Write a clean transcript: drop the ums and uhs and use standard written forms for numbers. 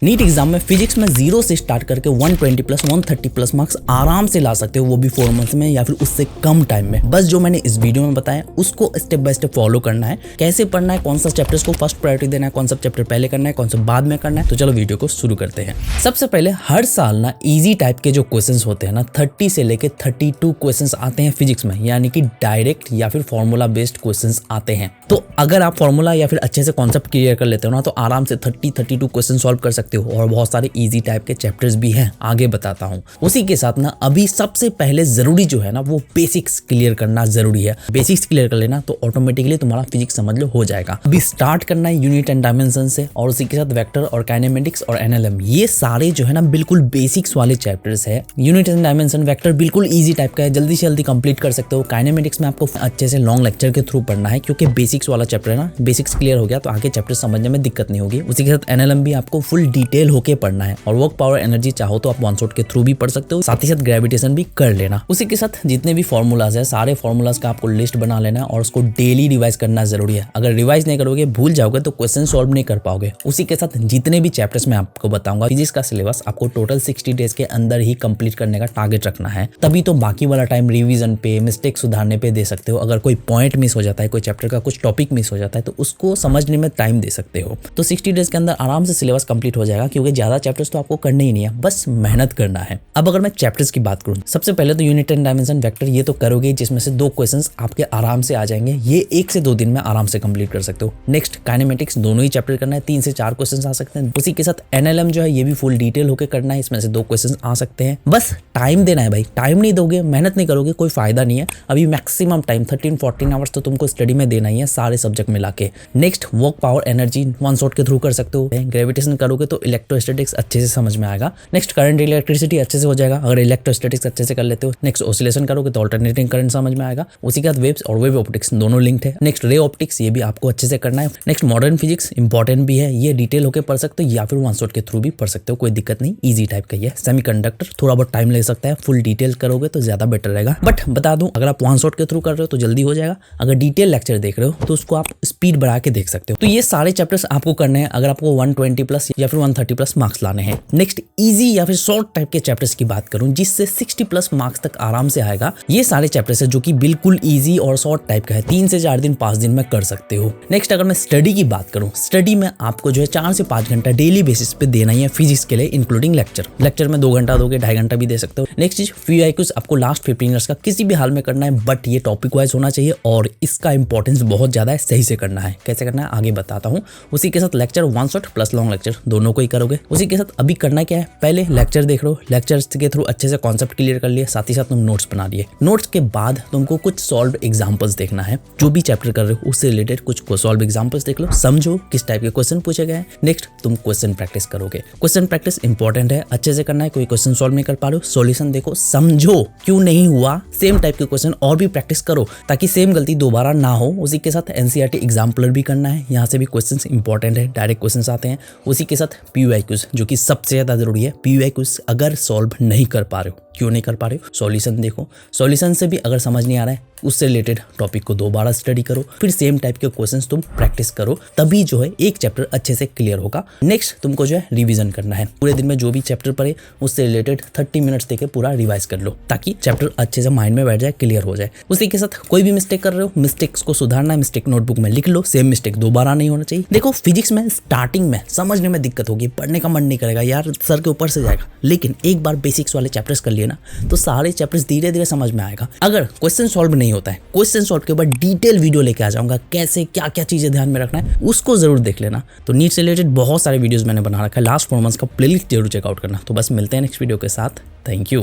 NEET exam में physics में 0 से स्टार्ट करके 120 प्लस 130 प्लस मार्क्स आराम से ला सकते हो, वो भी 4 मंथ्स में या फिर उससे कम टाइम में। बस जो मैंने इस वीडियो में बताया उसको स्टेप बाय स्टेप फॉलो करना है। कैसे पढ़ना है, कौन सा चैप्टर्स को फर्स्ट प्रायोरिटी देना है, कौन सा चैप्टर पहले करना है, कौन सा बाद में करना है। तो चलो वीडियो को शुरू करते हैं। सबसे पहले हर साल ना इजी टाइप के जो क्वेश्चंस होते हैं ना 30 से लेके 32 क्वेश्चंस आते हैं फिजिक्स में, यानी कि डायरेक्ट या फिर फॉर्मूला बेस्ड क्वेश्चंस आते हैं। तो अगर आप फॉर्मूला या फिर अच्छे से कॉन्सेप्ट क्लियर कर लेते हो ना तो आराम से 32 क्वेश्चन सॉल्व कर सकते हो। और बहुत सारे इजी टाइप के चैप्टर्स भी हैं, आगे बताता हूँ। उसी के साथ ना अभी सबसे पहले जरूरी जो है ना वो बेसिक्स क्लियर करना जरूरी है। बेसिक्स क्लियर कर लेना तो ऑटोमेटिकली तुम्हारा फिजिक्स समझ लो हो जाएगा। अभी स्टार्ट करना है यूनिट एंड डायमेंशन से, और उसी के साथ वेक्टर और काइनेमेटिक्स और एनएलएम, ये सारे जो है ना बिल्कुल बेसिक्स वाले चैप्टर्स है। यूनिट एंड डायमेंशन वेक्टर बिल्कुल ईजी टाइप का है, जल्दी से जल्दी कंप्लीट कर सकते हो। काइनेमेटिक्स में आपको अच्छे से लॉन्ग लेक्चर के थ्रू पढ़ना है, क्योंकि बेसिक्स वाला चैप्टर है ना, बेसिक्स क्लियर हो गया तो आगे चैप्टर समझने में दिक्कत नहीं होगी। उसी के साथ एनएलएम भी आपको फुल डिटेल होके पढ़ना है, और वर्क पावर एनर्जी चाहो तो आप वन शॉट के थ्रू भी पढ़ सकते हो, साथ ही साथ ग्रेविटेशन भी कर लेना। उसी के साथ जितने भी फॉर्मूलाज है सारे फॉर्मूलाज का आपको लिस्ट बना लेना है, और उसको डेली रिवाइज करना जरूरी है। अगर रिवाइज नहीं करोगे, भूल जाओगे तो क्वेश्चन सॉल्व नहीं कर पाओगे। उसी के साथ जितने भी चैप्टर्स मैं आपको बताऊंगा, फिजिक्स का सिलेबस आपको टोटल 60 डेज के अंदर ही कंप्लीट करने का टारगेट रखना है, तभी तो बाकी वाला टाइम रिवीजन पे, मिस्टेक सुधारने पे दे सकते हो। अगर कोई पॉइंट मिस हो जाता है, कोई चैप्टर का कुछ टॉपिक मिस हो जाता है, तो उसको समझने में टाइम दे सकते हो। तो 60 डेज के अंदर आराम से सिलेबस कंप्लीट हो जाएगा, क्योंकि ज्यादा चैप्टर्स तो आपको करने ही नहीं है, बस मेहनत करना है। अब अगर मैं चैप्टर्स की बात करूं, सबसे पहले तो यूनिट एंड डायमेंशन वेक्टर ये तो करोगे, जिसमें से 2 क्वेश्चंस आपके आराम से आ जाएंगे। ये 1 से 2 दिन में आराम से कंप्लीट कर सकते हो। नेक्स्ट काइनेमेटिक्स, दोनों ही चैप्टर करना है, 3 से 4 क्वेश्चंस आ सकते हैं। उसी के साथ एनएलएम जो है ये भी फुल डिटेल होकर करना है, इसमें से 2 क्वेश्चंस आ सकते हैं। बस टाइम देना है भाई, टाइम नहीं दोगे, मेहनत नहीं करोगे, कोई फायदा नहीं है। अभी मैक्सिमम टाइम 13-14 आवर्स तो तुमको स्टडी में देना ही है, सारे सब्जेक्ट मिला के। Next work power energy one shot के थ्रू कर सकते हो। ग्रेविटेशन करोगे तो इलेक्ट्रोस्टैटिक्स अच्छे से समझ में आएगा। नेक्स्ट करंट इलेक्ट्रिसिटी अच्छे से हो जाएगा अगर इलेक्ट्रोस्टैटिक्स अच्छे से कर लेते हो। नेक्स्ट ऑसिलेशन करोगे तो अल्टरनेटिंग करंट समझ में आएगा। उसी के साथ वेव्स और वेव ऑप्टिक्स दोनों लिंक्ड है। नेक्स्ट रे ऑप्टिक्स, ये भी आपको अच्छे से करना है। नेक्स्ट मॉडर्न फिजिक्स इंपॉर्टेंट भी है, ये डिटेल होकर पढ़ सकते हो या फिर वन शॉट के थ्रू भी पढ़ सकते हो, कोई दिक्कत नहीं, ईजी टाइप का है। सेमीकंडक्टर थोड़ा बहुत टाइम ले सकता है, फुल डिटेल करोगे तो ज्यादा बेटर रहेगा। बट बता दूं, अगर आप वन शॉट के थ्रू कर रहे हो तो जल्दी हो जाएगा, अगर डिटेल लेक्चर देख रहे हो तो उसको आप स्पीड बढ़ा के देख सकते हो। तो ये सारे चैप्टर्स आपको करने हैं अगर आपको 120 प्लस या फिर 130 प्लस मार्क्स लाने हैं। नेक्स्ट इजी या फिर शॉर्ट टाइप के चैप्टर्स की बात करूं, जिससे 60 प्लस मार्क्स तक आराम से आएगा, ये सारे चैप्टर्स है जो कि बिल्कुल इजी और शॉर्ट टाइप का है, 3 से 4 दिन 5 दिन में कर सकते हो। नेक्स्ट अगर मैं स्टडी की बात करूं, स्टडी में आपको जो है 4 से 5 घंटा डेली बेसिस पे देना ही है फिजिक्स के लिए, इंक्लूडिंग लेक्चर में 2 घंटा दोगे, 2.5 घंटा भी दे सकते हो। नेक्स्ट चीज FAQ आपको लास्ट 15 मिनट्स का किसी भी हाल में करना है, बट ये टॉपिक वाइज होना चाहिए और इसका इंपॉर्टेंस बहुत ज्यादा है, सही से करना है। कैसे करना है आगे बताता हूँ। उसी के साथ lecture one shot plus long lecture दोनों को ही करोगे। उसी के साथ अभी करना क्या है, पहले लेक्चर देख लो, लेक्चर्स के थ्रू अच्छे से कॉन्सेप्ट क्लियर कर लिए, साथ ही साथ तुम नोट्स बना लिए। नोट्स के बाद तुमको कुछ सॉल्व एग्जांपल्स देखना है, जो भी चैप्टर कर रहे हो उससे रिलेटेड कुछ सॉल्व एग्जांपल्स देख लो, समझो किस टाइप के क्वेश्चन पूछे गए हैं। नेक्स्ट तुम क्वेश्चन प्रैक्टिस करोगे। क्वेश्चन प्रैक्टिस इंपॉर्टेंट है, अच्छे से करना है। कोई क्वेश्चन सॉल्व नहीं कर पा रहे हो, सॉल्यूशन देखो, समझो क्यों नहीं हुआ, सेम टाइप के क्वेश्चन और भी प्रैक्टिस करो ताकि सेम गलती दोबारा ना हो। उसी के साथ एनसीईआरटी एग्जाम्पलर भी करना है, यहाँ से भी क्वेश्चंस इंपॉर्टेंट है, डायरेक्ट क्वेश्चंस आते हैं। उसी के साथ PYQs जो कि सबसे ज्यादा जरूरी है। PYQs अगर सॉल्व नहीं कर पा रहे हो, क्यों नहीं कर पा रहे हो, सॉल्यूशन देखो, सॉल्यूशन से भी अगर समझ नहीं आ रहा है उससे रिलेटेड टॉपिक को दोबारा स्टडी करो, फिर सेम टाइप के क्वेश्चंस तुम प्रैक्टिस करो, तभी जो है एक चैप्टर अच्छे से क्लियर होगा। नेक्स्ट तुमको जो है रिवीजन करना है, पूरे दिन में जो भी चैप्टर पढ़े उससे रिलेटेड 30 मिनट्स देके पूरा रिवाइज कर लो, ताकि चैप्टर अच्छे से माइंड में बैठ जाए, क्लियर हो जाए। उसी के साथ कोई भी मिस्टेक कर रहे हो, मिस्टेक्स को सुधारना है, मिस्टेक नोटबुक में लिख लो, सेम मिस्टेक दोबारा नहीं होना चाहिए। देखो फिजिक्स में स्टार्टिंग में समझने में दिक्कत होगी, पढ़ने का मन नहीं करेगा यार, सर के ऊपर से जाएगा, लेकिन एक बार बेसिक्स वाले चैप्टर्स कर लिए ना तो सारे चैप्टर्स धीरे धीरे समझ में आएगा। अगर क्वेश्चन सॉल्व नहीं होता है, क्वेश्चन सॉल्व के बाद डिटेल वीडियो लेके आ जाऊंगा, कैसे क्या क्या चीजें ध्यान में रखना है उसको जरूर देख लेना। तो नीट से रिलेटेड बहुत सारे वीडियोस मैंने बना रखा है, लास्ट 4 मंथ्स का प्लेलिस्ट जरूर चेकआउट करना। तो बस मिलते हैं नेक्स्ट वीडियो के साथ, थैंक यू।